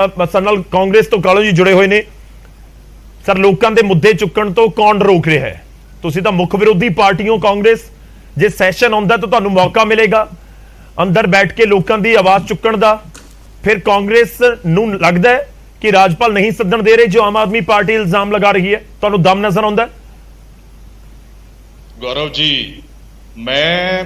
ਸਾਡੇ ਨਾਲ ਕਾਂਗਰਸ ਤੋਂ ਕਾਲੋ ਜੀ ਜੁੜੇ ਹੋਏ ਨੇ। ਸਰ, ਲੋਕਾਂ ਦੇ ਮੁੱਦੇ ਚੁੱਕਣ ਤੋਂ ਕੌਣ ਰੋਕ ਰਿਹਾ ਹੈ? ਤੁਸੀਂ ਤਾਂ ਮੁੱਖ ਵਿਰੋਧੀ ਪਾਰਟੀ ਹੋ ਕਾਂਗਰਸ। ਜੇ ਸੈਸ਼ਨ ਆਉਂਦਾ ਤਾਂ ਤੁਹਾਨੂੰ ਮੌਕਾ ਮਿਲੇਗਾ ਅੰਦਰ ਬੈਠ ਕੇ ਲੋਕਾਂ ਦੀ ਆਵਾਜ਼ ਚੁੱਕਣ ਦਾ। ਫਿਰ ਕਾਂਗਰਸ ਨੂੰ ਲੱਗਦਾ ਹੈ ਕਿ ਰਾਜਪਾਲ ਨਹੀਂ ਸੱਦਣ ਦੇ ਰਹੇ, ਜੋ ਆਮ ਆਦਮੀ ਪਾਰਟੀ ਇਲਜ਼ਾਮ ਲਗਾ ਰਹੀ ਹੈ। ਤੁਹਾਨੂੰ ਦਮ ਨਜ਼ਰ ਆਉਂਦਾ? ਗੌਰਵ ਜੀ, ਮੈਂ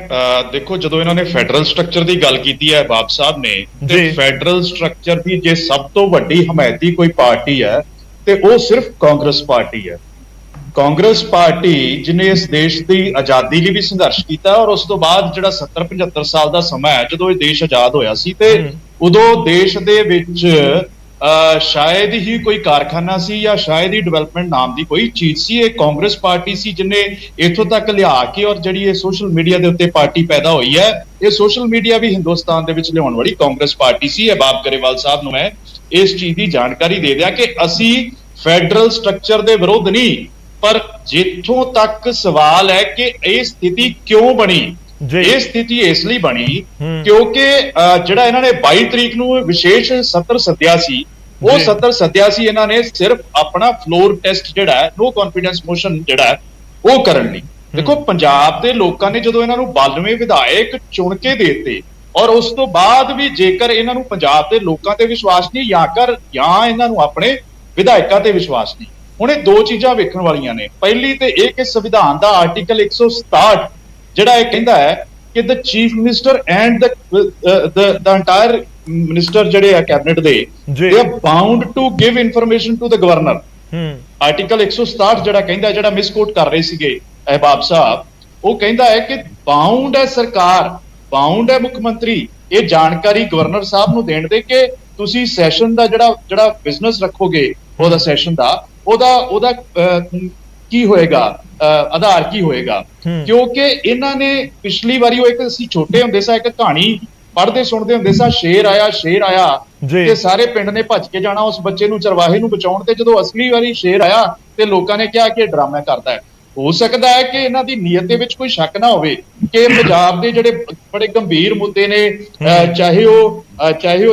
ਦੇਖੋ, ਜਦੋਂ ਇਹਨਾਂ ਨੇ ਫੈਡਰਲ ਸਟਰਕਚਰ ਦੀ ਗੱਲ ਕੀਤੀ ਹੈ ਬਾਬ ਸਾਹਿਬ ਨੇ, ਤੇ ਫੈਡਰਲ ਸਟਰਕਚਰ ਦੀ ਜੇ ਸਭ ਤੋਂ ਵੱਡੀ ਹਮਾਇਤੀ ਕੋਈ ਪਾਰਟੀ ਹੈ ਤੇ ਉਹ ਸਿਰਫ ਕਾਂਗਰਸ ਪਾਰਟੀ ਹੈ। ਕਾਂਗਰਸ ਪਾਰਟੀ ਜਿਹਨੇ ਇਸ ਦੇਸ਼ ਦੀ ਆਜ਼ਾਦੀ ਲਈ ਵੀ ਸੰਘਰਸ਼ ਕੀਤਾ, ਔਰ ਉਸ ਤੋਂ ਬਾਅਦ ਜਿਹੜਾ 70-75 ਸਾਲ ਦਾ ਸਮਾਂ ਹੈ ਜਦੋਂ ਇਹ ਦੇਸ਼ ਆਜ਼ਾਦ ਹੋਇਆ ਸੀ, ਤੇ ਉਦੋਂ ਦੇਸ਼ ਦੇ ਵਿੱਚ ਸ਼ਾਇਦ ਹੀ ਕੋਈ ਕਾਰਖਾਨਾ ਸੀ ਜਾਂ ਸ਼ਾਇਦ ਹੀ ਡਿਵੈਲਪਮੈਂਟ ਨਾਮ ਦੀ ਕੋਈ ਚੀਜ਼ ਸੀ। ਇਹ ਕਾਂਗਰਸ ਪਾਰਟੀ ਸੀ ਜਿਹਨੇ ਇੱਥੋਂ ਤੱਕ ਲਿਆ ਕੇ, ਔਰ ਜਿਹੜੀ ਇਹ ਸੋਸ਼ਲ ਮੀਡੀਆ ਦੇ ਉੱਤੇ ਪਾਰਟੀ ਪੈਦਾ ਹੋਈ ਹੈ, ਇਹ ਸੋਸ਼ਲ ਮੀਡੀਆ ਵੀ ਹਿੰਦੁਸਤਾਨ ਦੇ ਵਿੱਚ ਲਿਆਉਣ ਵਾਲੀ ਕਾਂਗਰਸ ਪਾਰਟੀ ਸੀ। ਇਹ ਬਾਬ ਗਰੇਵਾਲ ਸਾਹਿਬ ਨੂੰ ਮੈਂ ਇਸ ਚੀਜ਼ ਦੀ ਜਾਣਕਾਰੀ ਦੇ ਦਿਆਂ ਕਿ ਅਸੀਂ ਫੈਡਰਲ ਸਟਰਕਚਰ ਦੇ ਵਿਰੁੱਧ ਨਹੀਂ, ਪਰ ਜਿੱਥੋਂ ਤੱਕ ਸਵਾਲ ਹੈ ਕਿ ਇਹ ਸਥਿਤੀ ਕਿਉਂ ਬਣੀ, ਇਹ ਸਥਿਤੀ ਇਸ ਲਈ ਬਣੀ ਕਿਉਂਕਿ ਜਿਹੜਾ ਇਹਨਾਂ ਨੇ 22 ਤਰੀਕ ਨੂੰ ਵਿਸ਼ੇਸ਼ ਸੱਤਰ ਸੱਦਿਆ ਸੀ, ਉਹ ਸੱਤਰ ਸੱਦਿਆ ਸੀ ਇਹਨਾਂ ਨੇ ਸਿਰਫ ਆਪਣਾ ਫਲੋਰ ਟੈਸਟ ਜਿਹੜਾ ਹੈ, ਨੋ ਕੌਨਫੀਡੈਂਸ ਮੋਸ਼ਨ ਜਿਹੜਾ ਹੈ ਉਹ ਕਰਨ ਲਈ। ਦੇਖੋ, ਪੰਜਾਬ ਦੇ ਲੋਕਾਂ ਨੇ ਜਦੋਂ ਇਹਨਾਂ ਨੂੰ 92 ਵਿਧਾਇਕ ਚੁਣ ਕੇ ਦੇ ਦਿੱਤੇ, ਔਰ ਉਸ ਤੋਂ ਬਾਅਦ ਵੀ ਜੇਕਰ ਇਹਨਾਂ ਨੂੰ ਪੰਜਾਬ ਦੇ ਲੋਕਾਂ ਤੇ ਵਿਸ਼ਵਾਸ ਨਹੀਂ ਜਾਂ ਇਹਨਾਂ ਨੂੰ ਆਪਣੇ ਵਿਧਾਇਕਾਂ ਤੇ ਵਿਸ਼ਵਾਸ ਨਹੀਂ, ਹੁਣ ਇਹ ਦੋ ਚੀਜ਼ਾਂ ਵੇਖਣ ਵਾਲੀਆਂ ਨੇ। ਪਹਿਲੀ ਤੇ ਇਹ ਕਿ ਸੰਵਿਧਾਨ ਦਾ ਆਰਟੀਕਲ 167 ਜਿਹੜਾ ਇਹ ਕਹਿੰਦਾ ਹੈ ਕਿ the chief minister and the entire minister ਜਿਹੜੇ ਆ ਕੈਬਨਿਟ ਦੇ, they are bound to give information to the governor. Article 167 ਜਿਹੜਾ ਕਹਿੰਦਾ, ਜਿਹੜਾ ਮਿਸਕੋਟ ਕਰ ਰਹੇ ਸੀਗੇ ਅਹਿਬਾਬ ਸਾਹਿਬ, ਉਹ ਕਹਿੰਦਾ ਹੈ ਕਿ ਬਾਉਂਡ ਹੈ ਸਰਕਾਰ, ਬਾਉਂਡ ਹੈ ਮੁੱਖ ਮੰਤਰੀ ਇਹ ਜਾਣਕਾਰੀ ਗਵਰਨਰ ਸਾਹਿਬ ਨੂੰ ਦੇਣ ਦੇ ਕਿ ਤੁਸੀਂ ਸੈਸ਼ਨ ਦਾ ਜਿਹੜਾ ਬਿਜ਼ਨਸ ਰੱਖੋਗੇ, ਉਹਦਾ ਸੈਸ਼ਨ ਦਾ ਉਹਦਾ ਕੀ ਹੋਏਗਾ, ਆਧਾਰ ਕੀ ਹੋਏਗਾ। ਕਿਉਂਕਿ ਇਹਨਾਂ ਨੇ ਪਿਛਲੀ ਵਾਰੀ, ਉਹ ਇੱਕ ਅਸੀਂ ਛੋਟੇ ਹੁੰਦੇ ਸਾਂ ਇੱਕ ਕਹਾਣੀ ਪੜ੍ਹਦੇ ਸੁਣਦੇ ਹੁੰਦੇ ਸਾਂ, ਸ਼ੇਰ ਆਇਆ ਤੇ ਸਾਰੇ ਪਿੰਡ ਨੇ ਭੱਜ ਕੇ ਜਾਣਾ ਉਸ ਬੱਚੇ ਨੂੰ, ਚਰਵਾਹੇ ਨੂੰ ਬਚਾਉਣ। ਤੇ ਜਦੋਂ ਅਸਲੀ ਵਾਰੀ ਸ਼ੇਰ ਆਇਆ ਤੇ ਲੋਕਾਂ ਨੇ ਕਿਹਾ ਕਿ ਡਰਾਮਾ ਕਰਦਾ ਹੈ। ਹੋ ਸਕਦਾ ਹੈ ਕਿ ਇਹਨਾਂ ਦੀ ਨੀਅਤ ਦੇ ਵਿੱਚ ਕੋਈ ਸ਼ੱਕ ਨਾ ਹੋਵੇ ਕਿ ਪੰਜਾਬ ਦੇ ਜਿਹੜੇ ਬੜੇ ਗੰਭੀਰ ਮੁੱਦੇ ਨੇ, ਚਾਹੇ ਉਹ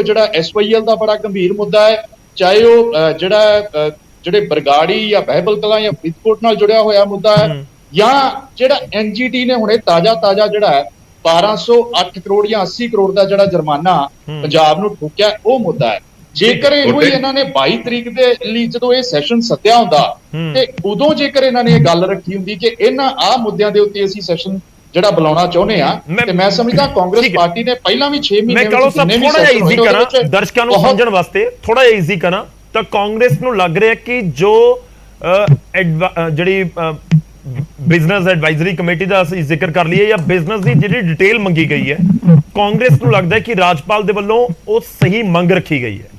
ਜਿਹੜਾ SYL ਦਾ ਬੜਾ ਗੰਭੀਰ ਮੁੱਦਾ ਹੈ, ਚਾਹੇ ਉਹ ਜਿਹੜੇ ਬਰਗਾੜੀ ਜਾਂ ਬਹਿਬਲ ਕਲਾਂ ਜਾਂ ਫਰੀਦਕੋਟ ਨਾਲ ਜੁੜਿਆ ਹੋਇਆ ਮੁੱਦਾ ਹੈ, ਜਾਂ ਜਿਹੜਾ NGT ਨੇ ਹੁਣੇ ਤਾਜ਼ਾ ਜਿਹੜਾ ਹੈ 1208 ਕਰੋੜ ਜਾਂ 80 ਕਰੋੜ ਦਾ ਜਿਹੜਾ ਜੁਰਮਾਨਾ ਪੰਜਾਬ ਨੂੰ ਠੋਕਿਆ, ਉਹ ਮੁੱਦਾ ਹੈ। ਜੇਕਰ ਇਹੋ ਹੀ ਇਹਨਾਂ ਨੇ 22 ਤਰੀਕ ਦੇ ਲਈ ਜਦੋਂ ਇਹ ਸੈਸ਼ਨ ਸੱਦਿਆ ਹੁੰਦਾ, ਤੇ ਉਦੋਂ ਜੇਕਰ ਇਹਨਾਂ ਨੇ ਇਹ ਗੱਲ ਰੱਖੀ ਹੁੰਦੀ ਕਿ ਇਹਨਾਂ ਮੁੱਦਿਆਂ ਦੇ ਉੱਤੇ ਅਸੀਂ ਸੈਸ਼ਨ ਜਿਹੜਾ ਬੁਲਾਉਣਾ ਚਾਹੁੰਦੇ ਆ, ਤੇ ਮੈਂ ਸਮਝਦਾ ਕਾਂਗਰਸ ਪਾਰਟੀ ਨੇ ਪਹਿਲਾਂ ਵੀ 6 ਮਹੀਨੇ ਥੋੜਾ ਜਿਹਾ ਈਜ਼ੀ ਕਰਾਂ ਦਰਸ਼ਕਾਂ ਨੂੰ ਸਮਝਣ ਵਾਸਤੇ, ਥੋੜਾ ਜਿਹਾ ਈਜ਼ੀ ਕਰਾਂ ਤਾਂ ਕਾਂਗਰਸ ਨੂੰ ਲੱਗ ਰਿਹਾ ਕਿ ਜੋ ਜਿਹੜੀ ਬਿਜ਼ਨਸ ਐਡਵਾਈਜ਼ਰੀ ਕਮੇਟੀ ਦਾ ਅਸੀਂ ਜ਼ਿਕਰ ਕਰ ਲਈਏ ਜਾਂ ਬਿਜ਼ਨਸ ਦੀ ਜਿਹੜੀ ਡਿਟੇਲ ਮੰਗੀ ਗਈ ਹੈ, ਕਾਂਗਰਸ ਨੂੰ ਲੱਗਦਾ ਹੈ ਕਿ ਰਾਜਪਾਲ ਦੇ ਵੱਲੋਂ ਉਹ ਸਹੀ ਮੰਗ ਰੱਖੀ ਗਈ ਹੈ।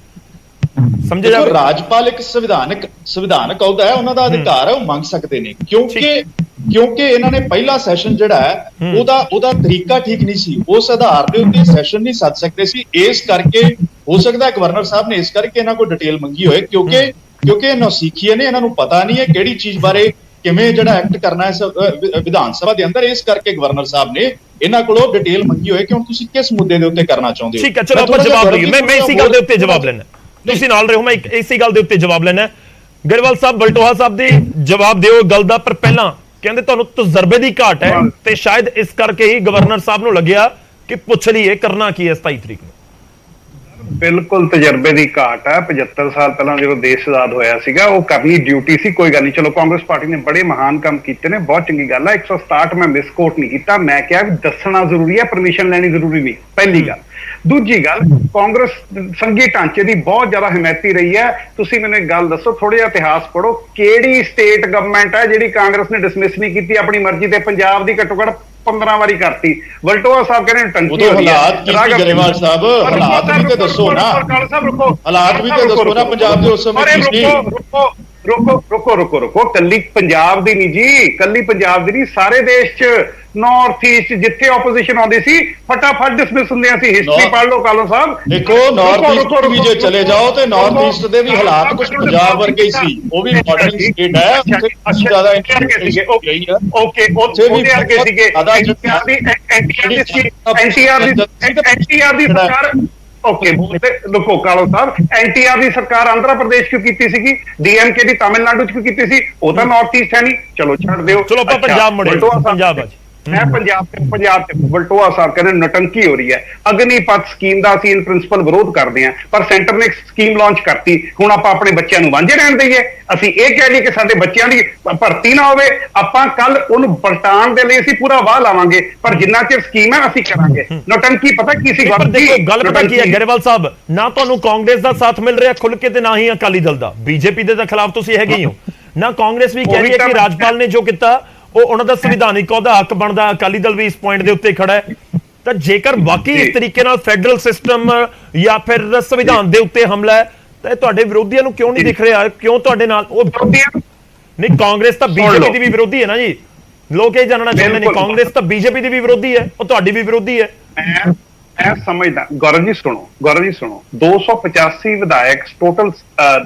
ਸਮਝਿਆ ਜਾਵੇ, ਰਾਜਪਾਲ ਇੱਕ ਸੰਵਿਧਾਨਕ ਅਹੁਦਾ ਹੈ, ਉਹਨਾਂ ਦਾ ਅਧਿਕਾਰ ਹੈ, ਉਹ ਮੰਗ ਸਕਦੇ ਨੇ। ਕਿਉਂਕਿ ਇਹਨਾਂ ਨੇ ਪਹਿਲਾ ਸੈਸ਼ਨ ਜਿਹੜਾ ਹੈ ਉਹਦਾ ਤਰੀਕਾ ਠੀਕ ਨਹੀਂ ਸੀ, ਉਸ ਆਧਾਰ ਦੇ ਉੱਤੇ ਸੈਸ਼ਨ ਨਹੀਂ ਸੱਦ ਸਕਦੇ ਸੀ। ਇਸ ਕਰਕੇ ਹੋ ਸਕਦਾ ਗਵਰਨਰ ਸਾਹਿਬ ਨੇ ਇਸ ਕਰਕੇ ਇਹਨਾਂ ਕੋਲ ਡਿਟੇਲ ਮੰਗੀ ਹੋਏ, ਕਿਉਂਕਿ ਇਹ ਨੌਸੀਖੀਏ ਨੇ, ਇਹਨਾਂ ਨੂੰ ਪਤਾ ਨਹੀਂ ਹੈ ਕਿਹੜੀ ਚੀਜ਼ ਬਾਰੇ ਕਿਵੇਂ ਜਿਹੜਾ ਐਕਟ ਕਰਨਾ ਹੈ ਵਿਧਾਨ ਸਭਾ ਦੇ ਅੰਦਰ। ਇਸ ਕਰਕੇ ਗਵਰਨਰ ਸਾਹਿਬ ਨੇ ਇਹਨਾਂ ਕੋਲੋਂ ਡਿਟੇਲ ਮੰਗੀ ਹੋਏ ਕਿ ਹੁਣ ਤੁਸੀਂ ਕਿਸ ਮੁੱਦੇ ਦੇ ਉੱਤੇ ਕਰਨਾ ਚਾਹੁੰਦੇ ਹੋ। ਠੀਕ ਹੈ, ਚਲੋ ਆਪਾਂ ਜਵਾਬ ਲਈਏ। ਮੈਂ ਇਸੇ ਗੱਲ ਦੇ ਉੱਤੇ ਜਵਾਬ ਲੈਣਾ, ਤੁਸੀਂ ਨਾਲ ਰਹੋ, ਮੈਂ ਇਸੇ ਗੱਲ ਦੇ ਉੱਤੇ ਜਵਾਬ ਲੈਣਾ। ਗਰੇਵਾਲ ਸਾਹਿਬ, ਬਲਟੋਹਾ ਸਾਹਿਬ ਦੀ ਜਵਾਬ ਦਿਓ ਗੱਲ ਦਾ, ਪਰ ਪਹਿਲਾਂ ਕਹਿੰਦੇ ਤੁਹਾਨੂੰ ਤਜਰਬੇ ਦੀ ਘਾਟ ਹੈ ਤੇ ਸ਼ਾਇਦ ਇਸ ਕਰਕੇ ਹੀ ਗਵਰਨਰ ਸਾਹਿਬ ਨੂੰ ਲੱਗਿਆ ਕਿ ਪੁੱਛ ਲਈਏ ਕਰਨਾ ਕੀ ਹੈ 27 ਤਰੀਕ ਨੂੰ। ਬਿਲਕੁਲ ਤਜਰਬੇ ਦੀ ਘਾਟ ਹੈ। 75 ਸਾਲ ਪਹਿਲਾਂ ਜਦੋਂ ਦੇਸ਼ ਆਜ਼ਾਦ ਹੋਇਆ ਸੀਗਾ, ਉਹ ਕਰਨੀ ਡਿਊਟੀ ਸੀ, ਕੋਈ ਗੱਲ ਨਹੀਂ। ਚਲੋ, ਕਾਂਗਰਸ ਪਾਰਟੀ ਨੇ ਬੜੇ ਮਹਾਨ ਕੰਮ ਕੀਤੇ ਨੇ, ਬਹੁਤ ਚੰਗੀ ਗੱਲ ਹੈ। 167 ਮੈਂ ਮਿਸਕੋਟ ਨਹੀਂ ਕੀਤਾ, ਮੈਂ ਕਿਹਾ ਵੀ ਦੱਸਣਾ ਜ਼ਰੂਰੀ ਹੈ, ਪਰਮਿਸ਼ਨ ਲੈਣੀ ਜ਼ਰੂਰੀ ਨਹੀਂ, ਪਹਿਲੀ ਗੱਲ। ਦੂਜੀ ਗੱਲ, ਕਾਂਗਰਸ ਸੰਘੀ ਢਾਂਚੇ ਦੀ ਬਹੁਤ ਜ਼ਿਆਦਾ ਹਮਾਇਤੀ ਰਹੀ ਹੈ। ਤੁਸੀਂ ਮੈਨੂੰ ਇੱਕ ਗੱਲ ਦੱਸੋ, ਥੋੜਾ ਜਿਹਾ ਇਤਿਹਾਸ ਪੜ੍ਹੋ, ਕਿਹੜੀ ਸਟੇਟ ਗਵਰਨਮੈਂਟ ਹੈ ਜਿਹੜੀ ਕਾਂਗਰਸ ਨੇ ਡਿਸਮਿਸ ਨਹੀਂ ਕੀਤੀ ਆਪਣੀ ਮਰਜ਼ੀ ਤੇ? ਪੰਜਾਬ ਦੀ ਘੱਟੋ ਘੱਟ 15 ਵਾਰੀ ਕਰਤੀ। ਵਲਟੋਆ ਸਾਹਿਬ ਕਹਿੰਦੇ ਟੰਕੀ ਹਾਲਾਤ ਕੀ ਗਰੇਵਾਲ ਸਾਹਿਬ, ਹਾਲਾਤ ਵੀ ਤੇ ਦੱਸੋ ਨਾ, ਹਾਲਾਤ ਵੀ ਤੇ ਦੱਸੋ ਨਾ ਪੰਜਾਬ ਦੇ ਉਸ ਸਮੇਂ। ਰੁਕੋ, ਕੱਲੀ ਪੰਜਾਬ ਦੀ ਨਹੀਂ ਜੀ, ਕੱਲੀ ਪੰਜਾਬ ਦੀ ਨਹੀਂ, ਸਾਰੇ ਦੇਸ਼ 'ਚ ਨਾਰਥ ਈਸਟ ਜਿੱਥੇ ਆਪੋਜੀਸ਼ਨ ਆਉਂਦੀ ਸੀ ਫਟਾਫਟ ਡਿਸਮਿਸ ਹੁੰਦੀਆਂ ਸੀ। ਹਿਸਟਰੀ ਪੜ੍ਹ ਲਓ ਕਾਲੋ ਸਾਹਿਬ। ਦੇਖੋ, ਨਾਰਥ ਈਸਟ ਵੀ ਜੇ ਚਲੇ ਜਾਓ ਤੇ ਨਾਰਥ ਈਸਟ ਦੇ ਵੀ ਹਾਲਾਤ ਕੁਝ ਪੰਜਾਬ ਵਰਗੇ ਹੀ ਸੀ, ਉਹ ਵੀ ਮਾਡਰਨ ਸਟੇਟ ਹੈ, ਉੱਥੇ ਜ਼ਿਆਦਾ ਓਕੇ ਉੱਥੇ ਵੀ ਅੱਗੇ ਸੀਗੇ। ਐਨਟੀਆਰ ਦੀ ਸਰਕਾਰ ਓਕੇ ਬੋਲਦੇ ਦੇਖੋ ਕਾਲੋ ਸਾਹਿਬ, ਐਨਟੀਆਰ ਦੀ ਸਰਕਾਰ ਆਂਧਰਾ ਪ੍ਰਦੇਸ਼ ਕਿਉਂ ਕੀਤੀ ਸੀਗੀ, ਡੀਐਮਕੇ ਦੀ ਤਾਮਿਲਨਾਡੂ ਚ ਕਿਉਂ ਕੀਤੀ ਸੀ? ਉਹ ਤਾਂ ਨਾਰਥ ਈਸਟ ਹੈ ਨਹੀਂ, ਚਲੋ ਛੱਡ ਦਿਓ। ਚਲੋ ਆਪਾਂ ਪੰਜਾਬ ਮੁੜੇ, ਪੰਜਾਬ ਆ ਜੀ। ਮੈਂ ਪੰਜਾਬ ਤੇ ਵਲਟੋਆ ਸਾਹਿਬ ਕਹਿੰਦੇ ਨਟੰਕੀ ਹੋ ਰਹੀ ਹੈ। ਅਗਨੀਪਥ ਸਕੀਮ ਦਾ ਅਸੀਂ ਇਨ ਪ੍ਰਿੰਸੀਪਲ ਵਿਰੋਧ ਕਰਦੇ ਹਾਂ, ਪਰ ਸੈਂਟਰ ਨੇ ਇੱਕ ਸਕੀਮ ਲਾਂਚ ਕਰਤੀ, ਹੁਣ ਆਪਾਂ ਆਪਣੇ ਬੱਚਿਆਂ ਨੂੰ ਵਾਂਝੇ ਰਹਿਣ ਦਈਏ? ਅਸੀਂ ਇਹ ਕਹਿ ਲਈਏ ਕਿ ਸਾਡੇ ਬੱਚਿਆਂ ਦੀ ਭਰਤੀ ਨਾ ਹੋਵੇ? ਆਪਾਂ ਕੱਲ ਉਹਨੂੰ ਪਲਟਾਉਣ ਦੇ ਲਈ ਅਸੀਂ ਪੂਰਾ ਵਾਹ ਲਾਵਾਂਗੇ, ਪਰ ਜਿੰਨਾ ਚਿਰ ਸਕੀਮ ਹੈ ਅਸੀਂ ਕਰਾਂਗੇ। ਨਟੰਕੀ ਪਤਾ ਕੀ ਸੀ ਗੱਲ ਪਤਾ ਕੀ ਹੈ ਗਰੇਵਾਲ ਸਾਹਿਬ, ਨਾ ਤੁਹਾਨੂੰ ਕਾਂਗਰਸ ਦਾ ਸਾਥ ਮਿਲ ਰਿਹਾ ਖੁੱਲ ਕੇ ਤੇ ਨਾ ਹੀ ਅਕਾਲੀ ਦਲ ਦਾ। ਬੀਜੇਪੀ ਦੇ ਖਿਲਾਫ ਤੁਸੀਂ ਹੈਗੇ ਹੀ ਹੋ ਨਾ, ਕਾਂਗਰਸ ਵੀ ਕਹਿ ਰਹੀ ਹੈ ਕਿ ਰਾਜਪਾਲ ਨੇ ਜੋ ਕੀਤਾ ਉਹ ਉਹਨਾਂ ਦਾ ਸੰਵਿਧਾਨਿਕ ਉਹਦਾ ਹੱਕ ਬਣਦਾ, ਅਕਾਲੀ ਦਲ ਵੀ ਇਸ ਪੁਆਇੰਟ ਦੇ ਉੱਤੇ ਖੜਾ ਹੈ। ਤਾਂ ਜੇਕਰ ਬਾਕੀ ਇਸ ਤਰੀਕੇ ਨਾਲ ਫੈਡਰਲ ਸਿਸਟਮ ਜਾਂ ਫਿਰ ਸੰਵਿਧਾਨ ਦੇ ਉੱਤੇ ਹਮਲਾ ਹੈ ਤਾਂ ਤੁਹਾਡੇ ਵਿਰੋਧੀਆਂ ਨੂੰ ਕਿਉਂ ਨਹੀਂ ਦਿਖ ਰਿਹਾ? ਕਿਉਂ ਤੁਹਾਡੇ ਨਾਲ ਉਹ ਨਹੀਂ? ਕਾਂਗਰਸ ਤਾਂ ਬੀਜੇਪੀ ਦੀ ਵੀ ਵਿਰੋਧੀ ਹੈ ਨਾ ਜੀ, ਲੋਕ ਇਹ ਜਾਣਨਾ ਚਾਹੁੰਦੇ ਨੇ। ਕਾਂਗਰਸ ਤਾਂ ਬੀਜੇਪੀ ਦੀ ਵੀ ਵਿਰੋਧੀ ਹੈ, ਉਹ ਤੁਹਾਡੀ ਵੀ ਵਿਰੋਧੀ ਹੈ। ਮੈਂ ਸਮਝਦਾ। ਗੌਰਵ ਜੀ ਸੁਣੋ, 285 ਵਿਧਾਇਕ ਟੋਟਲ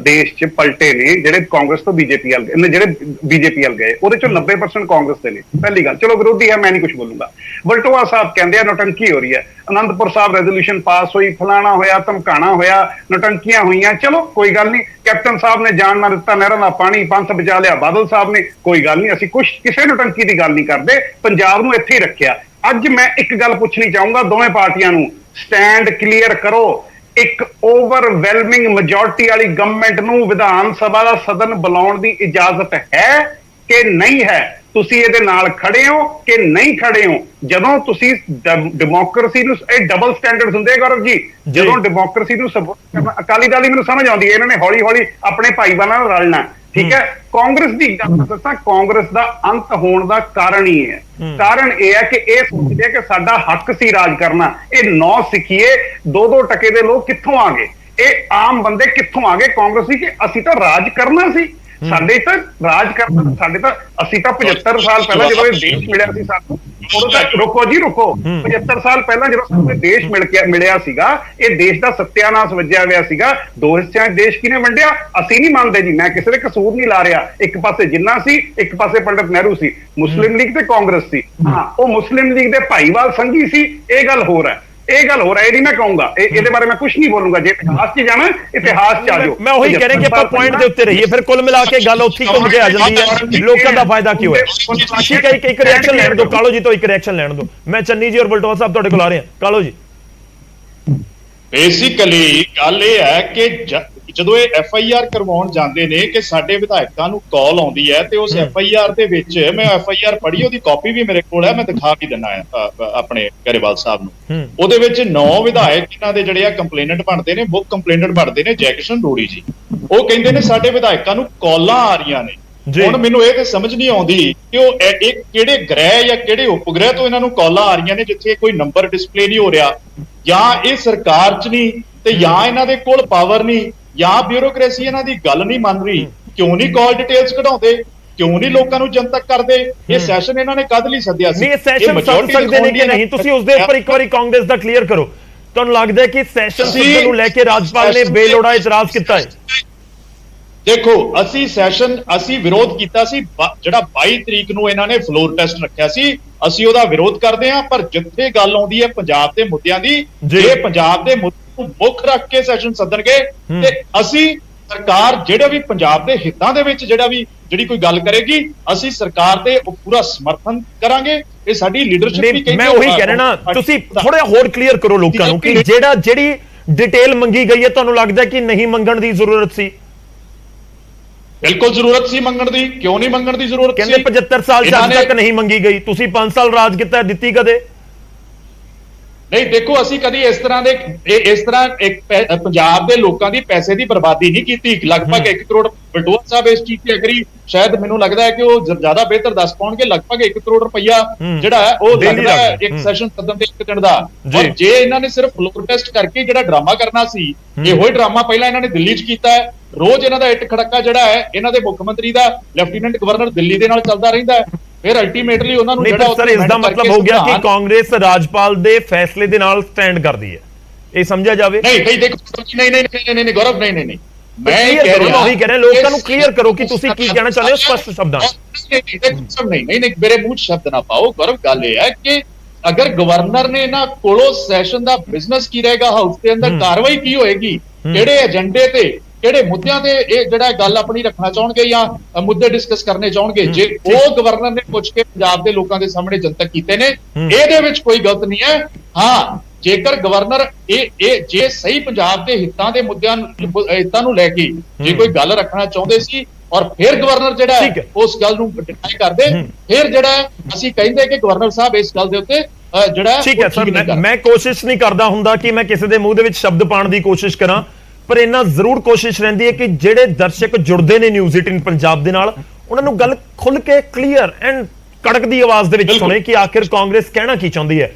ਦੇਸ਼ 'ਚ ਪਲਟੇ ਨੇ ਜਿਹੜੇ ਕਾਂਗਰਸ ਤੋਂ ਬੀਜੇਪੀ ਵੱਲ ਗਏ, ਜਿਹੜੇ ਬੀਜੇਪੀ ਵੱਲ ਗਏ, ਉਹਦੇ 'ਚੋਂ 90% ਕਾਂਗਰਸ ਦੇ ਨੇ। ਪਹਿਲੀ ਗੱਲ, ਚਲੋ ਵਿਰੋਧੀ ਹੈ, ਮੈਂ ਨਹੀਂ ਕੁਝ ਬੋਲੂੰਗਾ। ਵਲਟੋਆ ਸਾਹਿਬ ਕਹਿੰਦੇ ਆ ਨਟੰਕੀ ਹੋ ਰਹੀ ਹੈ, ਅਨੰਦਪੁਰ ਸਾਹਿਬ ਰੈਜ਼ੋਲੂਸ਼ਨ ਪਾਸ ਹੋਈ, ਫਲਾਣਾ ਹੋਇਆ, ਧਮਕਾਣਾ ਹੋਇਆ, ਨਟੰਕੀਆਂ ਹੋਈਆਂ। ਚਲੋ ਕੋਈ ਗੱਲ ਨਹੀਂ, ਕੈਪਟਨ ਸਾਹਿਬ ਨੇ ਜਾਣ ਨਾ ਦਿੱਤਾ ਨਹਿਰਾਂ ਦਾ ਪਾਣੀ, ਪੰਥ ਬਚਾ ਲਿਆ ਬਾਦਲ ਸਾਹਿਬ ਨੇ, ਕੋਈ ਗੱਲ ਨਹੀਂ, ਅਸੀਂ ਕਿਸੇ ਨਟੰਕੀ ਦੀ ਗੱਲ ਨਹੀਂ ਕਰਦੇ, ਪੰਜਾਬ ਨੂੰ ਇੱਥੇ ਹੀ ਰੱਖਿਆ। ਅੱਜ ਮੈਂ ਇੱਕ ਗੱਲ ਪੁੱਛਣੀ ਚਾਹੂੰਗਾ ਦੋਵੇਂ ਪਾਰਟੀਆਂ ਨੂੰ, ਸਟੈਂਡ ਕਲੀਅਰ ਕਰੋ। ਇੱਕ ਓਵਰਵੈਲਮਿੰਗ ਮੈਜੋਰਟੀ ਵਾਲੀ ਗਵਰਨਮੈਂਟ ਨੂੰ ਵਿਧਾਨ ਸਭਾ ਦਾ ਸਦਨ ਬੁਲਾਉਣ ਦੀ ਇਜਾਜ਼ਤ ਹੈ ਕਿ ਨਹੀਂ ਹੈ? ਤੁਸੀਂ ਇਹਦੇ ਨਾਲ ਖੜੇ ਹੋ ਕਿ ਨਹੀਂ ਖੜੇ ਹੋ? ਜਦੋਂ ਤੁਸੀਂ ਡੈਮੋਕ੍ਰੇਸੀ ਨੂੰ, ਇਹ ਡਬਲ ਸਟੈਂਡਰਡਸ ਹੁੰਦੇ ਗੌਰਵ ਜੀ, ਜਦੋਂ ਡੈਮੋਕ੍ਰੇਸੀ ਨੂੰ ਸਪੋਰਟ ਕਰਨਾ, ਅਕਾਲੀ ਦਲ ਦੀ ਮੈਨੂੰ ਸਮਝ ਆਉਂਦੀ ਹੈ, ਇਹਨਾਂ ਨੇ ਹੌਲੀ ਹੌਲੀ ਆਪਣੇ ਭਾਈਵਾਨਾਂ ਨਾਲ ਰਲਣਾ, ਠੀਕ ਹੈ। ਕਾਂਗਰਸ ਦੀ ਗੱਲ ਦੱਸਾਂ, ਕਾਂਗਰਸ ਦਾ ਅੰਤ ਹੋਣ ਦਾ ਕਾਰਨ ਹੀ ਹੈ, ਕਾਰਨ ਇਹ ਹੈ ਕਿ ਇਹ ਸੋਚਦੇ ਆ ਕਿ ਸਾਡਾ ਹੱਕ ਸੀ ਰਾਜ ਕਰਨਾ। ਇਹ 9 ਸਿੱਖੀਏ 2-2 ਟਕੇ ਦੇ ਲੋਕ ਕਿੱਥੋਂ ਆ ਗਏ? ਇਹ ਆਮ ਬੰਦੇ ਕਿੱਥੋਂ ਆ ਗਏ ਕਾਂਗਰਸੀ ਕਿ ਅਸੀਂ ਤਾਂ ਰਾਜ ਕਰਨਾ ਸੀ, ਸਾਡੇ ਤਾਂ ਰਾਜ ਕਰਨਾ, ਸਾਡੇ ਤਾਂ ਅਸੀਂ ਤਾਂ 75 ਸਾਲ ਪਹਿਲਾਂ ਜਦੋਂ ਇਹ ਦੇਸ਼ ਮਿਲਿਆ ਸੀ ਸਾਨੂੰ, ਉਦੋਂ ਤਾਂ ਰੁਕੋ ਜੀ ਰੁਕੋ, 75 ਸਾਲ ਪਹਿਲਾਂ ਜਦੋਂ ਸਾਨੂੰ ਇਹ ਦੇਸ਼ ਮਿਲਿਆ ਸੀਗਾ, ਇਹ ਦੇਸ਼ ਦਾ ਸੱਤਿਆਨਾਸ਼ ਵੱਜਿਆ ਹੋਇਆ ਸੀਗਾ। 2 ਹਿੱਸਿਆਂ 'ਚ ਦੇਸ਼ ਕਿਹਨੇ ਵੰਡਿਆ? ਅਸੀਂ ਨਹੀਂ ਮੰਨਦੇ ਜੀ, ਮੈਂ ਕਿਸੇ ਦੇ ਕਸੂਰ ਨਹੀਂ ਲਾ ਰਿਹਾ। ਇੱਕ ਪਾਸੇ ਜਿੰਨਾ ਸੀ, ਇੱਕ ਪਾਸੇ ਪੰਡਿਤ ਨਹਿਰੂ ਸੀ, ਮੁਸਲਿਮ ਲੀਗ ਤੇ ਕਾਂਗਰਸ ਸੀ। ਹਾਂ, ਉਹ ਮੁਸਲਿਮ ਲੀਗ ਦੇ ਭਾਈਵਾਲ ਸੰਘੀ ਸੀ, ਇਹ ਗੱਲ ਹੋਰ ਹੈ, ਇਹ ਗੱਲ ਹੋ ਰਿਹਾ। ਇਹ ਨਹੀਂ ਮੈਂ ਕਹੂੰਗਾ, ਇਹਦੇ ਬਾਰੇ ਮੈਂ ਕੁਝ ਨਹੀਂ ਬੋਲੂੰਗਾ। ਜੇ ਇਤਿਹਾਸ 'ਚ ਜਾਣਾ, ਇਤਿਹਾਸ 'ਚ ਆ ਜਾਓ। ਮੈਂ ਉਹੀ ਕਹਿ ਰਿਹਾ ਕਿ ਆਪਾਂ ਪੁਆਇੰਟ ਦੇ ਉੱਤੇ ਰਹੀਏ, ਫਿਰ ਕੁੱਲ ਮਿਲਾ ਕੇ ਗੱਲ ਉੱਥੇ ਘੁੰਮ ਕੇ ਆ ਜਾਂਦੀ ਹੈ, ਲੋਕਾਂ ਦਾ ਫਾਇਦਾ ਕਿਉਂ ਹੈ? ਠੀਕ ਹੈ, ਇੱਕ ਰਿਐਕਸ਼ਨ ਲੈਣ ਦਿਓ ਕਾਲੋ ਜੀ ਤੋਂ, ਇੱਕ ਰਿਐਕਸ਼ਨ ਲੈਣ ਦਿਓ। ਮੈਂ ਚੰਨੀ ਜੀ ਔਰ ਬਲਟੋਆ ਸਾਹਿਬ ਤੁਹਾਡੇ ਕੋਲ ਆ ਰਹੇ ਹਾਂ। ਕਾਲੋ ਜੀ, ਬੇਸਿਕਲੀ ਗੱਲ ਇਹ ਹੈ ਕਿ ਜਦੋਂ ਇਹ ਐਫਆਈਆਰ ਕਰਵਾਉਣ ਜਾਂਦੇ ਨੇ ਕਿ ਸਾਡੇ ਵਿਧਾਇਕਾਂ ਨੂੰ ਕਾਲ ਆਉਂਦੀ ਹੈ, ਤੇ ਉਸ ਐਫਆਈਆਰ ਦੇ ਵਿੱਚ, ਮੈਂ ਐਫਆਈਆਰ ਪੜ੍ਹੀ, ਉਹਦੀ ਕਾਪੀ ਵੀ ਮੇਰੇ ਕੋਲ ਹੈ, ਮੈਂ ਦਿਖਾ ਵੀ ਦਿੰਦਾ ਆਪਣੇ ਗਰੇਵਾਲ ਸਾਹਿਬ ਨੂੰ। ਉਹਦੇ ਵਿੱਚ 9 ਵਿਧਾਇਕ ਇਹਨਾਂ ਦੇ ਜਿਹੜੇ ਆ ਕੰਪਲੇਨੈਂਟ ਬਣਦੇ ਨੇ, ਮੁੱਖ ਕੰਪਲੇਨੈਂਟ ਬਣਦੇ ਨੇ ਜੈਕਸ਼ਨ ਰੋੜੀ ਜੀ। ਉਹ ਕਹਿੰਦੇ ਨੇ ਸਾਡੇ ਵਿਧਾਇਕਾਂ ਨੂੰ ਕਾਲਾਂ ਆ ਰਹੀਆਂ ਨੇ। ਹੁਣ ਮੈਨੂੰ ਇਹ ਤੇ ਸਮਝ ਨਹੀਂ ਆਉਂਦੀ ਕਿ ਉਹ ਕਿਹੜੇ ਗ੍ਰਹਿ ਜਾਂ ਕਿਹੜੇ ਉਪਗ੍ਰਹਿ ਤੋਂ ਇਹਨਾਂ ਨੂੰ ਕਾਲਾਂ ਆ ਰਹੀਆਂ ਨੇ, ਜਿੱਥੇ ਕੋਈ ਨੰਬਰ ਡਿਸਪਲੇ ਨਹੀਂ ਹੋ ਰਿਹਾ, ਜਾਂ ਇਹ ਸਰਕਾਰ 'ਚ ਨਹੀਂ, ਤੇ ਜਾਂ ਇਹਨਾਂ ਦੇ ਕੋਲ ਪਾਵਰ ਨਹੀਂ, ਜਾਂ ਬਿਊਰੋਕ੍ਰੇਸੀ ਇਹਨਾਂ ਦੀ ਗੱਲ ਨਹੀਂ ਮੰਨ ਰਹੀ। ਕਿਉਂ ਨਹੀਂ ਕਾਲ ਡਿਟੇਲਸ ਕਢਾਉਂਦੇ? ਕਿਉਂ ਨਹੀਂ ਲੋਕਾਂ ਨੂੰ ਜਨਤਕ ਕਰਦੇ? ਇਹ ਸੈਸ਼ਨ ਇਹਨਾਂ ਨੇ ਕਦ ਲਈ ਸੱਦਿਆ ਸੀ? ਇਹ ਸੈਸ਼ਨ ਸੱਦ ਸਕਦੇ ਨੇ ਕਿ ਨਹੀਂ? ਤੁਸੀਂ ਉਸ ਦੇ ਉੱਪਰ ਇੱਕ ਵਾਰੀ ਕਾਂਗਰਸ ਦਾ ਕਲੀਅਰ ਕਰੋ। ਤੁਹਾਨੂੰ ਲੱਗਦਾ ਹੈ ਕਿ ਸੈਸ਼ਨ ਸੱਦਣ ਨੂੰ ਲੈ ਕੇ ਰਾਜਪਾਲ ਨੇ ਬੇਲੋੜਾ ਇਤਰਾਜ਼ ਕੀਤਾ ਹੈ? ਦੇਖੋ, ਅਸੀਂ ਵਿਰੋਧ ਕੀਤਾ ਸੀ, ਜਿਹੜਾ 22 ਤਰੀਕ ਨੂੰ ਇਹਨਾਂ ਨੇ ਫਲੋਰ ਟੈਸਟ ਰੱਖਿਆ ਸੀ, ਅਸੀਂ ਉਹਦਾ ਵਿਰੋਧ ਕਰਦੇ ਹਾਂ। ਪਰ ਜਿੱਥੇ ਗੱਲ ਆਉਂਦੀ ਹੈ ਪੰਜਾਬ ਦੇ ਮੁੱਦਿਆਂ ਦੀ, ਜੇ ਪੰਜਾਬ ਦੇ ਮੁੱਦੇ ਨੂੰ ਮੁੱਖ ਰੱਖ ਕੇ ਸੈਸ਼ਨ ਸੱਦਣਗੇ, ਤੇ ਅਸੀਂ ਸਰਕਾਰ ਜਿਹੜੇ ਵੀ ਪੰਜਾਬ ਦੇ ਹਿੱਤਾਂ ਦੇ ਵਿੱਚ ਜਿਹੜੀ ਕੋਈ ਗੱਲ ਕਰੇਗੀ, ਅਸੀਂ ਸਰਕਾਰ ਦੇ ਪੂਰਾ ਸਮਰਥਨ ਕਰਾਂਗੇ। ਇਹ ਸਾਡੀ ਲੀਡਰਸ਼ਿਪ ਵੀ ਕਹਿੰਦੀ। ਮੈਂ ਉਹੀ ਕਹਿ ਰਿਹਾ, ਤੁਸੀਂ ਥੋੜਾ ਹੋਰ ਕਲੀਅਰ ਕਰੋ ਲੋਕਾਂ ਨੂੰ ਕਿ ਜਿਹੜੀ ਡਿਟੇਲ ਮੰਗੀ ਗਈ ਹੈ, ਤੁਹਾਨੂੰ ਲੱਗਦਾ ਕਿ ਨਹੀਂ ਮੰਗਣ ਦੀ ਜ਼ਰੂਰਤ ਸੀ? ਬਿਲਕੁਲ ਜ਼ਰੂਰਤ ਸੀ ਮੰਗਣ ਦੀ। ਕਿਉਂ ਨਹੀਂ ਮੰਗਣ ਦੀ ਜ਼ਰੂਰਤ ਸੀ? ਕਹਿੰਦੇ 75 ਸਾਲ ਅੱਜ ਤੱਕ ਨਹੀਂ ਮੰਗੀ ਗਈ, ਤੁਸੀਂ 5 ਸਾਲ ਰਾਜ ਕੀਤਾ, ਦਿੱਤੀ ਕਦੇ ਨਹੀਂ? ਦੇਖੋ, ਅਸੀਂ ਕਦੀ ਇਸ ਤਰ੍ਹਾਂ ਪੰਜਾਬ ਦੇ ਲੋਕਾਂ ਦੀ ਪੈਸੇ ਦੀ ਬਰਬਾਦੀ ਨਹੀਂ ਕੀਤੀ। ਲਗਭਗ 1 ਕਰੋੜ, ਬਲਟੋਆ ਸਾਹਿਬ ਇਸ ਚੀਜ਼ ਤੇ ਐਗਰੀ, ਸ਼ਾਇਦ ਮੈਨੂੰ ਲੱਗਦਾ ਹੈ ਕਿ ਉਹ ਜ਼ਿਆਦਾ ਬਿਹਤਰ ਦੱਸ ਪਾਉਣਗੇ। ਲਗਭਗ 1 ਕਰੋੜ ਰੁਪਈਆ ਜਿਹੜਾ ਹੈ ਉਹ ਲੱਗਦਾ ਹੈ ਇੱਕ ਸੈਸ਼ਨ ਸੱਦਣ ਦੇ 1 ਦਿਨ ਦਾ। ਔਰ ਜੇ ਇਹਨਾਂ ਨੇ ਸਿਰਫ ਫਲੋਰ ਟੈਸਟ ਕਰਕੇ ਜਿਹੜਾ ਡਰਾਮਾ ਕਰਨਾ ਸੀ, ਇਹੋ ਹੀ ਡਰਾਮਾ ਪਹਿਲਾਂ ਇਹਨਾਂ ਨੇ ਦਿੱਲੀ 'ਚ ਕੀਤਾ ਹੈ। ਰੋਜ਼ ਇਹਨਾਂ ਦਾ ਇੱਟ ਖੜੱਕਾ ਜਿਹੜਾ ਹੈ, ਇਹਨਾਂ ਦੇ ਮੁੱਖ ਮੰਤਰੀ ਦਾ, ਲੈਫਟੀਨੈਂਟ ਗਵਰਨਰ ਦਿੱਲੀ ਦੇ ਨਾਲ ਚੱਲਦਾ ਰਹਿੰਦਾ ਹੈ। ਫਿਰ ਅਲਟੀਮੇਟਲੀ ਉਹਨਾਂ ਨੂੰ ਜਿਹੜਾ ਸਰ, ਇਸ ਦਾ ਮਤਲਬ ਹੋ ਗਿਆ ਕਿ ਕਾਂਗਰਸ ਰਾਜਪਾਲ ਦੇ ਫੈਸਲੇ ਦੇ ਨਾਲ ਸਟੈਂਡ ਕਰਦੀ ਹੈ, ਇਹ ਸਮਝਿਆ ਜਾਵੇ? ਨਹੀਂ ਦੇਖੋ, ਨਹੀਂ ਗੌਰਵ, ਨਹੀਂ ਮੈਂ ਕਹਿ ਰਿਹਾ ਲੋਕਾਂ ਨੂੰ ਕਲੀਅਰ ਕਰੋ ਕਿ ਤੁਸੀਂ ਕੀ ਕਹਿਣਾ ਚਾਹੁੰਦੇ ਹੋ ਸਪਸ਼ਟ ਸ਼ਬਦਾਂ। ਨਹੀਂ, ਮੇਰੇ ਮੂੰਹ 'ਚ ਸ਼ਬਦ ਨਾ ਪਾਓ ਗੌਰਵ। ਗੱਲ ਇਹ ਹੈ ਕਿ ਅਗਰ ਗਵਰਨਰ ਨੇ ਇਹਨਾਂ ਕੋਲੋਂ ਸੈਸ਼ਨ ਦਾ ਬਿਜ਼ਨਸ ਕੀ ਰਹੇਗਾ, ਹਾਊਸ ਦੇ ਅੰਦਰ ਕਾਰਵਾਈ ਕੀ ਹੋਏਗੀ, ਕਿਹੜੇ ਏਜੰਡੇ ਤੇ ਕਿਹੜੇ ਮੁੱਦਿਆਂ ਤੇ ਇਹ ਜਿਹੜਾ ਗੱਲ ਆਪਣੀ ਰੱਖਣਾ ਚਾਹਣਗੇ ਜਾਂ ਮੁੱਦੇ ਡਿਸਕਸ ਕਰਨੇ ਚਾਹਣਗੇ, ਜੇ ਉਹ ਗਵਰਨਰ ਨੇ ਪੁੱਛ ਕੇ ਪੰਜਾਬ ਦੇ ਲੋਕਾਂ ਦੇ ਸਾਹਮਣੇ ਜਨਤਕ ਕੀਤੇ ਨੇ, ਇਹਦੇ ਵਿੱਚ ਕੋਈ ਗਲਤ ਨਹੀਂ ਹੈ। ਹਾਂ, ਜੇਕਰ ਗਵਰਨਰ ਇਹ ਜੇ ਸਹੀ ਪੰਜਾਬ ਦੇ ਹਿੱਤਾਂ ਨੂੰ ਲੈ ਕੇ ਜੇ ਕੋਈ ਗੱਲ ਰੱਖਣਾ ਚਾਹੁੰਦੇ ਸੀ ਔਰ ਫਿਰ ਗਵਰਨਰ ਜਿਹੜਾ ਹੈ ਉਸ ਗੱਲ ਨੂੰ ਡਿਨਾਈ ਕਰਦੇ, ਫਿਰ ਜਿਹੜਾ ਅਸੀਂ ਕਹਿੰਦੇ ਕਿ ਗਵਰਨਰ ਸਾਹਿਬ ਇਸ ਗੱਲ ਦੇ ਉੱਤੇ ਜਿਹੜਾ ਠੀਕ ਹੈ ਸਰ, ਮੈਂ ਕੋਸ਼ਿਸ਼ ਨਹੀਂ ਕਰਦਾ ਹੁੰਦਾ ਕਿ ਮੈਂ ਕਿਸੇ ਦੇ ਮੂੰਹ ਦੇ ਵਿੱਚ ਸ਼ਬਦ ਪਾਉਣ ਦੀ ਕੋਸ਼ਿਸ਼ ਕਰਾਂ, ਪਰ ਇੰਨਾ ਜ਼ਰੂਰ ਕੋਸ਼ਿਸ਼ ਰਹਿੰਦੀ ਹੈ ਕਿ ਜਿਹੜੇ ਦਰਸ਼ਕ ਜੁੜਦੇ ਨੇ ਨਿਊਜ਼ 18 ਪੰਜਾਬ ਦੇ ਨਾਲ, ਉਹਨਾਂ ਨੂੰ ਗੱਲ ਖੁੱਲ ਕੇ ਕਲੀਅਰ ਐਂਡ ਕੜਕ ਦੀ ਆਵਾਜ਼ ਦੇ ਵਿੱਚ ਸੁਣੇ ਕਿ ਆਖਿਰ ਕਾਂਗਰਸ ਕਹਿਣਾ ਕੀ ਚਾਹੁੰਦੀ ਹੈ।